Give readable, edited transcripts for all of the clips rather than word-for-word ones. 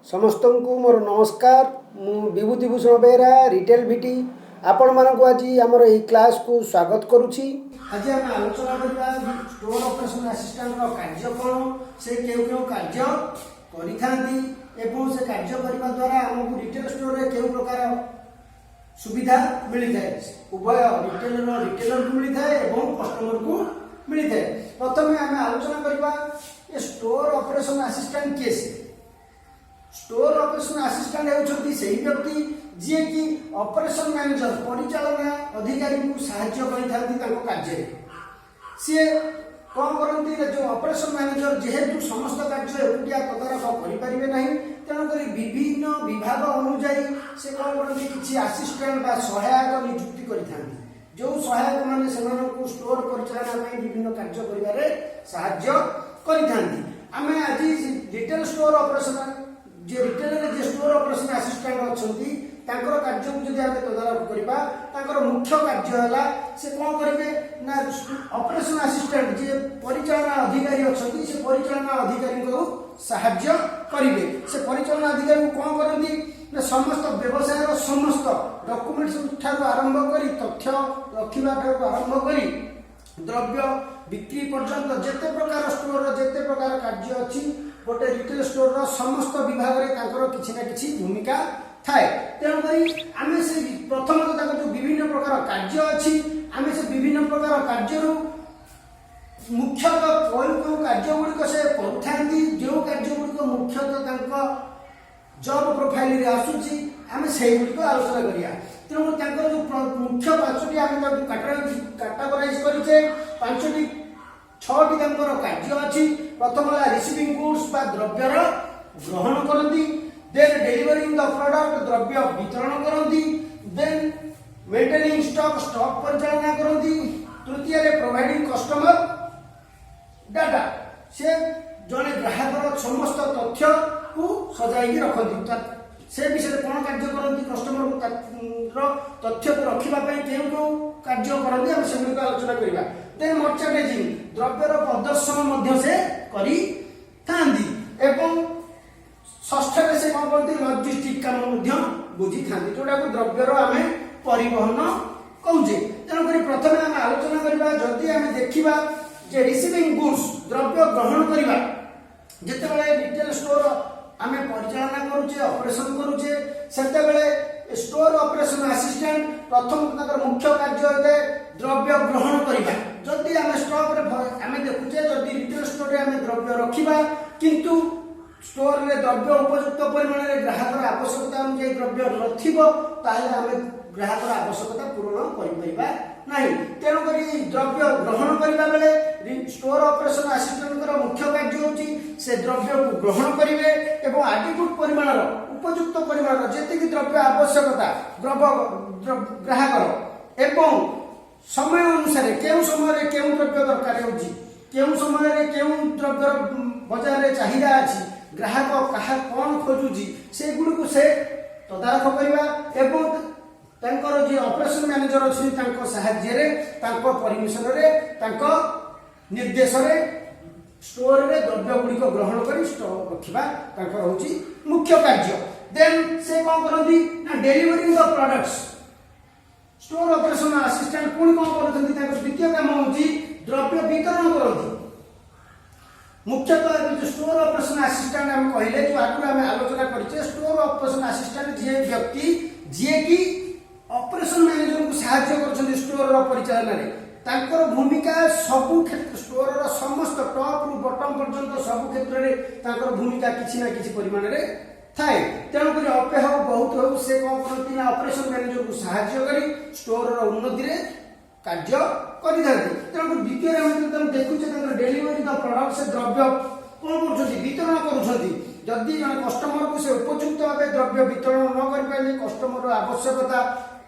समस्त को मोर नमस्कार। मु विभूति भूषण बेहरा रिटेल भिटी आपण मानक आज आमर यही क्लास को स्वागत करुछि। आज आम आलोचना करबा स्टोर ऑपरेशन असिस्टेंट रो कार्य कोन से केउ कार्य करिथांती एवं से कार्य करबा द्वारा हमकु रिटेल स्टोर रे केउ प्रकार सुविधा मिली थाए। उभय रिटेलर को मिली थाए एवं कस्टमर को मिली थाए। प्रथमे आम आलोचना करबा ए स्टोर ऑपरेशन असिस्टेंट केस। स्टोर ऑपरेशन असिस्टेंट होउछथि सेही व्यक्ति जे कि ऑपरेशन मैनेजर परिचालन अधिकारी को सहायता करिथांती ताको कार्य रे। से कौन करती जो ऑपरेशन मैनेजर जेहेतु समस्त कार्य एकुटिया तदारख करि परिबे नाही, तेणु करी विभिन्न विभाग अनुसार से कौन करती किछि असिस्टेंट बा सहायक नियुक्ति करिथांती। जो सहायक माने सेमान को स्टोर परिचालन में विभिन्न कार्य करिबारे सहायता करिथांती। आमे आज रिटेल स्टोर ऑपरेशन जे रिटेल रे जे स्टोर ऑपरेशन असिस्टेंट अछंती तांकर कार्य को जदि आमे तदारख करिबा तांकर मुख्य कार्य हला से कोन करिवे ना ऑपरेशन असिस्टेंट जे परिचालन अधिकारी अछंती से परिचालन अधिकारी को सहायता करिवे। से परिचालन अधिकारी को कोन करंती ना समस्त व्यवसाय रो समस्त डॉक्यूमेंट्स ठारो आरंभ करी तथ्य रखिबा ठारो आरंभ करी द्रव्य बिक्री पर्यंत जेते प्रकार स्टोर रो जेते प्रकार कार्य अछि गोटे रिटेल स्टोर रो समस्त विभाग रे तांकर किछि ना किछि भूमिका थाए। तेणु करी आमे से प्रथम तो तांकर जो विभिन्न प्रकार कार्य अछि आमे से विभिन्न प्रकार कार्य रो मुख्यतः कोन कार्य गुडी से करूथांती जो कार्य गुडी मुख्यतः तांका जॉब प्रोफाइल रे आसुची आमे सेही गुडी आलोचना करिया। तेणु तांकर जो मुख्य पांचटी आमे कैटेगराइज करिचे पांचटी छटी तांकर कार्य अछि। प्रथम है रिसीविंग गुड्स बा द्रव्यर ग्रहण करती, देन डिलीवरिंग द प्रोडक्ट द्रव्य वितरण करती, देन मेंटेनिंग स्टॉक परिचालना करती, तृतीय रे प्रोवाइडिंग कस्टमर डाटा से जने ग्राहक समस्त तथ्य को सजाई रखती से विषय कौन कार्य करती कस्टमर को तथ्य को रखिबा पई केउ कार्य करती हम से आलोचना करिबा। देन मर्चेंडाइजिंग द्रव्यर प्रदर्शन मध्य से करी थांदी एवं षष्ठ रे से कोन करती लॉजिस्टिक काम मध्य बुझी थांदी जोडा को द्रव्यर आमे परिवहन कहूजे। तेणु करी प्रथमे हम आलोचना करिबा जदि आमे देखिबा जे रिसीविंग गुड्स द्रव्य ग्रहण करिबा जेते बेले रिटेल स्टोर आमे परिचालन करूचे ऑपरेशन करूचे सेते बेले स्टोर ऑपरेशन असिस्टेंट प्रथम ताकर मुख्य कार्य होते द्रव्य ग्रहण करिबा। जदि आमे स्टॉक रे आमे देखुचे जदि रिटेल स्टोर रे आमे द्रव्य रखिबा किंतु स्टोर रे द्रव्य उपयुक्त परिमाण रे ग्राहकर आवश्यकता अनुसार द्रव्य नथिबो ताहे आमे ग्राहकर आवश्यकता पूर्ण करि परिबा नाही। तेणु करी द्रव्य ग्रहण करिबा बेले स्टोर ऑपरेशन असिस्टेंट कर मुख्य कार्य होची से द्रव्य को ग्रहण करिवे एवं एडिक्वेट परिमाण रो उपयुक्त परिमाण रो जेते कि द्रव्य आवश्यकता ग्राहकर एवं समय अनुसार केउ समय रे केउ द्रव्य दरकार होची केउ समय रे केउ द्रव्य बाजार रे चाहिदा अछि ग्राहक कहा कोन खोजुची से गुडी को से तदारख करिबा एवं तांकर जे ऑपरेशन मैनेजर अछि तांको सहाय्य रे तांको परमिशन रे तांको निर्देश रे स्टोर रे द्रव्य गुडी को ग्रहण करी स्टॉक रखिबा तांकर होची मुख्य कार्य। देन से कोन करंती ना delivering the products store operation assistant कोन करथि तांकर द्वितीय काम होची द्रव्य वितरण करथि। मुख्यतः जो स्टोर ऑपरेशन असिस्टेंट हम कहले जो आगु हम आलोचना करिचे स्टोर ऑपरेशन असिस्टेंट जे व्यक्ति जे कि ऑपरेशन मैनेजर को सहायता करछन स्टोर रो परिचालन रे तांकर भूमिका सबु क्षेत्र स्टोर रो समस्त टॉप रु बॉटम पर्यंत सबु क्षेत्र रे तांकर भूमिका किछि ना किछि परिमाण रे थाए। तेणु करी अपेह बहुत हो से कोन करती ना ऑपरेशन मैनेजर को सहायता करी स्टोर रो उन्नति रे कार्य करि थांती। तेणु द्वितीय रे हम तम देखुचे तांकर डिलीवरी द प्रोडक्ट से द्रव्य कोन करछथि वितरण करूछथि। जदि जन कस्टमर को से उपयुक्त भाबे द्रव्य वितरण न करि पाइले कस्टमर रो आवश्यकता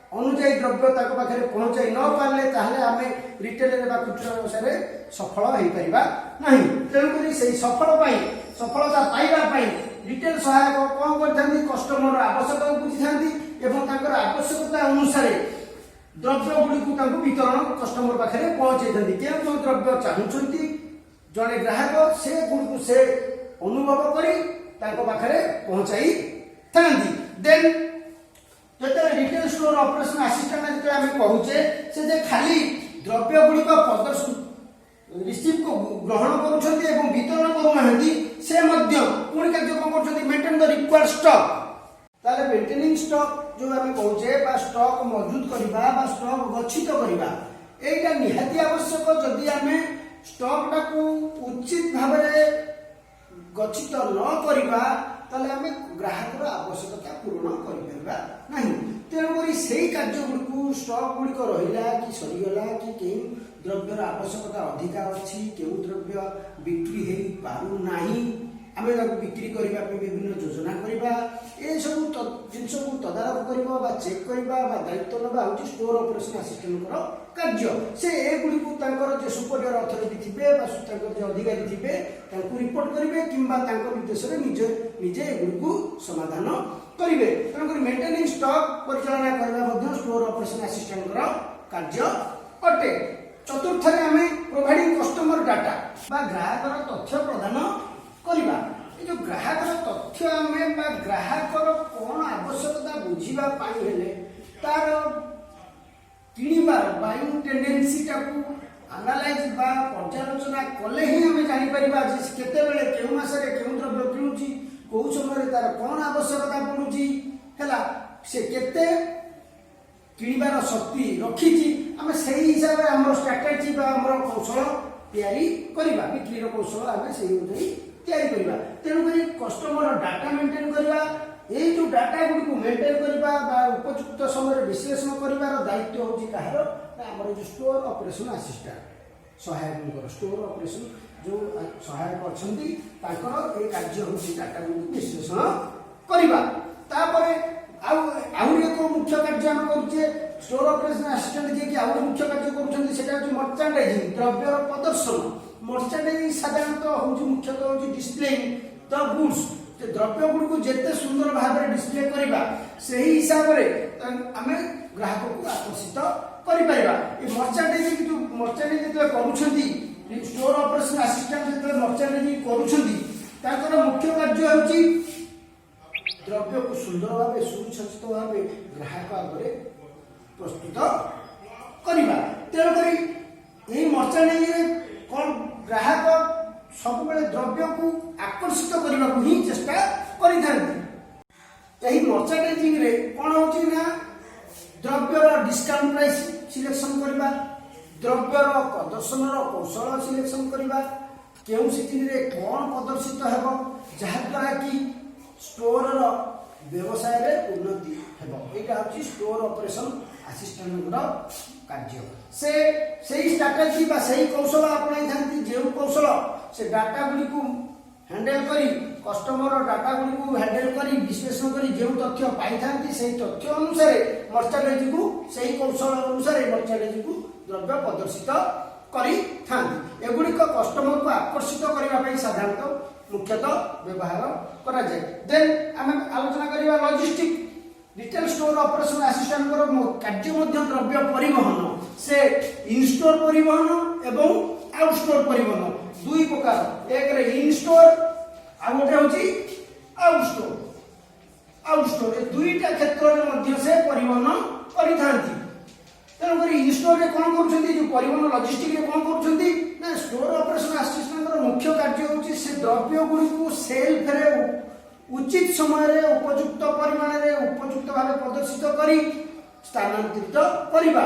अनुଯାୟୀ द्रव्य ताको पाखरे पहुंचाई न पारले ताहले आमे रिटेल रे बा खुचरा व्यवसाय रे सफल होई परिबा नाही। तेणु करी सेही सफलता पाइबा पई रिटेल सहायक कोन करथांती कस्टमर आवश्यकता बुझिथांती एवं तांकर आवश्यकता अनुसार द्रव्य गुडी को तांको वितरण कस्टमर पाखरे पहुंचाई थांती। केउ द्रव्य चाहुछंती जने ग्राहक से गुडी को से अनुभव करी ताको पाखरे पहुंचाई थांती। देन जते रिटेल स्टोर ऑपरेशन असिस्टेंट जते हम कहूचे से जे खाली द्रव्य गुडी को प्रदर्शन रिसीव को ग्रहण करूछंती एवं वितरण करूनाहंती से मध्य पुणी कार्य कोन करछंती मेंटेन द रिक्वायर्ड स्टॉक। ताले मेंटेनिंग स्टॉक जो हम कहूचे बा स्टॉक मौजूद करबा बा स्टॉक गच्छित करबा एटा निहाती आवश्यक। जदि आमे स्टॉक टाकू उचित भाबरे गच्छित न करबा ताले आमे ग्राहकर आवश्यकता पूर्ण करि परबा नाही। तेणुकरी से कार्य गुड़िक स्टॉक गुड़िक रहा कि सरीगला कि केउ द्रव्यर आवश्यकता अधिका अच्छी केउ द्रव्य बिक्री हो पारु नाही आम बिक्री करने विभिन्न योजना करवा ये सब जिन तदारख करवा चेक करवा दायित्व नवा हूँ स्टोर ऑपरेशन असिस्टेंट कार्य। से एगुड़ी सुपरियर अथॉरिटी थे अधिकारी थे रिपोर्ट करेंगे कि निर्देश निजे निजे एगुड़ी समाधान करेंगे। तेणुक मेंटेनिंग स्टॉक परिचालना करने स्टोर ऑपरेशन असिस्टेंट कार्य अटे। चतुर्थ आम प्रोवाइडिंग कस्टमर डाटा ग्राहकर तथ्य प्रदान करवा। जो ग्राहकर तथ्य आम ग्राहकर कौन आवश्यकता बुझा तार किणवार बाइंग टेंडेंसी टाकू आनालाइज बा पर्यालोचना कले ही आम जापर केतबेले केउ मासरे केउ द्रव्य किणुची कौ समय तार कौन आवश्यकता पड़ुची है से केते किणवार शक्ति रखी आम से हिसाब से आम स्ट्राटेजी कौशल तैयारी करवा बिक्री कौशल आम से तैयारी करवा। तेणुक कस्टमर डाटा मेंटेन करवा ये जो डाटा गुड़ी मेंटेन करवा उपयुक्त समय विश्लेषण कर दायित्व हूँ कहार आम जो स्टोर ऑपरेशन असिस्टेंट सहायक स्टोर ऑपरेशन जो सहायक अच्छा ये कार्य हूँ डाटा गुड़ी विश्लेषण करवा। आहरी एक मुख्य कार्य आम करुचे स्टोर ऑपरेशन असिस्टेंट जी आहरी मुख्य कार्य कर मर्चेंडाइजिंग द्रव्यर प्रदर्शन। मर्चेंडाइजिंग साधारणतः हूँ मुख्यतः हूँ डिस्प्लेइंग द गुड्स द्रव्य गुड़ी को जिते सुंदर भाव में डिस्प्ले करवा से ही हिसाब से आम ग्राहक को आकर्षित कर मर्चेंडाइजिंग जो मर्चेंडाइजिंग कर स्टोर ऑपरेशन असिस्टेंट जो मर्चेंडाइजिंग कर मुख्य कार्य हूँ द्रव्य को सुंदर भाव सुसज्जित भाव ग्राहक आगे प्रस्तुत करवा। तेणुक यही मर्चेंडाइजिंग कौन ग्राहक सब द्रव्य को आकर्षित करने को ही चेष्टा करी मर्चेंडाइजिंग रे कौन होची ना द्रव्यर डिस्काउंट प्राइस सिलेक्शन करवा द्रव्यर प्रदर्शन कौशल सिलेक्शन करवा केउ सिटी रे कौन प्रदर्शित हेबो जहाद्वारा कि स्टोर व्यवसाय रे उन्नति हेबो। एटा होची स्टोर ऑपरेशन असिस्टेंट कार्य। से स्ट्राटेजी बा सही कौशल अपनाई थांती जे कौशल से डाटा गुड़ी को हैंडल करी कस्टमर डाटा गुड़ी को हैंडल करी विश्लेषण करी जो तथ्य पाई थांती से तथ्य अनुसार मर्चेंडाइज को सही कौशल अनुसार मर्चेंडाइज को द्रव्य प्रदर्शित करी थांती। एगुड़िक कस्टमर को आकर्षित करने साधारणतः मुख्यतः व्यवहार करा जाए। देन आम आलोचना करवा logistic retail store operation assistant कार्य द्रव्य परिवहन से इन स्टोर परिवहन एवं आउट स्टोर परिवहन दुई प्रकार एक रे इन स्टोर आ गोटे होची आउट स्टोर। आउट स्टोर ए दुईटा क्षेत्र में मध्य से परिवहन करिथांती। तेणुक इन स्टोर रे कोन करूछंती जो परिवहन लॉजिस्टिक रे कोन करूछंती ना स्टोर ऑपरेशन असिस्टेंट मुख्य कार्य होची से द्रव्य गुडी को सेल्फ रे उचित समय रे उपयुक्त परिमाण रे उपयुक्त भाव प्रदर्शित करी स्थानांतरित करवा।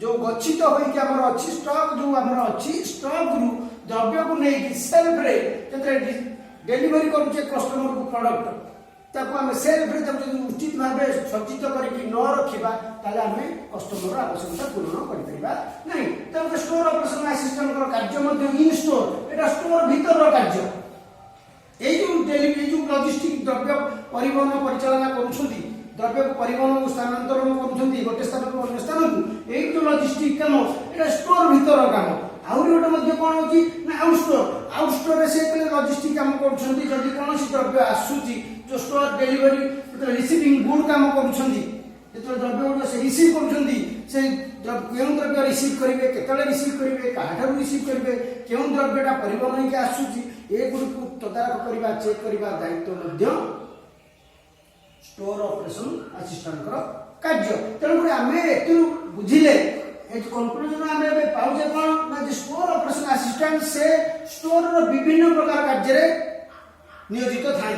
जो गच्छित होइके हमर अछि स्टॉक जो हमर अछि स्टॉक रु द्रव्य को नहीं सेल्फ रे जते डिलीवरी करूचे कस्टमर को प्रोडक्ट ताको हम सेल्फ रे जब उचित भाव सज्जित करके न रखिबा ताले हमें कस्टमर आवश्यकता पूर्ण कर परिबा नहीं। तब स्टोर ऑपरेशन असिस्टेंट को कार्य मध्ये इन स्टोर एटा स्टोर भीतर कार्य ये जो डेलीवरी जो लॉजिस्टिक द्रव्य परिवहन परिचालना करूछंती द्रव्य परिवहन स्थानांतरण करूछंती गोटे स्थान को अन्य स्थान को एक जो लॉजिस्टिक काम एटा स्टोर भीतर काम। आउरी गोटे मध्ये कोन होची ना आउट स्टोर रे से लॉजिस्टिक काम करूछंती जदि कोनोसी द्रव्य आसुची जो स्टोर डेलीवरी रिसीविंग गुड काम करूछंती जो द्रव्य गुड से रिसीव करूछंती से केउ द्रव्य रिसीव करिवे केतले रिसीव करिवे काठारु रिसीव करिवे केउ द्रव्यटा परिवहन के आसुची एगुड़ी तदारख करवा चेक करवा दायित्व स्टोर ऑपरेशन असिस्टेंट कार्य। तेणुक आम ए बुझिले कनक्लूजन आम पाऊे कौन ना स्टोर ऑपरेशन असिस्टेंट से स्टोर विभिन्न प्रकार कार्य नियोजित था।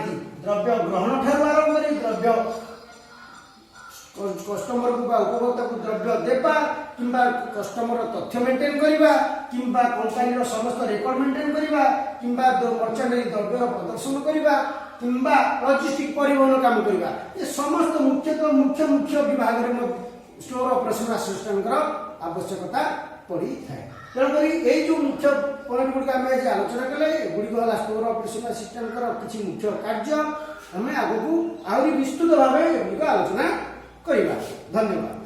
द्रव्य ग्रहण ठार आरंभ कर द्रव्य कस्टमर को उपभोक्ता को द्रव्य देवा कि कस्टमर तथ्य मेंटेन करवा कि कंपनी समस्त रेकर्ड मेंटेन करवा कि मर्चेंडाइज द्रव्य प्रदर्शन करवा कि लॉजिस्टिक परिवहन काम करवा ये समस्त मुख्यतः मुख्य मुख्य विभाग में स्टोर ऑपरेशन असिस्टेंट आवश्यकता पड़ी थाए। तेणुक ये जो मुख्य पॉइंट गुड़िक आम आज आलोचना कले गुड़िक है स्टोर ऑपरेशन असिस्टेंट किसी मुख्य कार्य आम आगक आहरी विस्तृत भाव गुड़िक आलोचना करवा। धन्यवाद।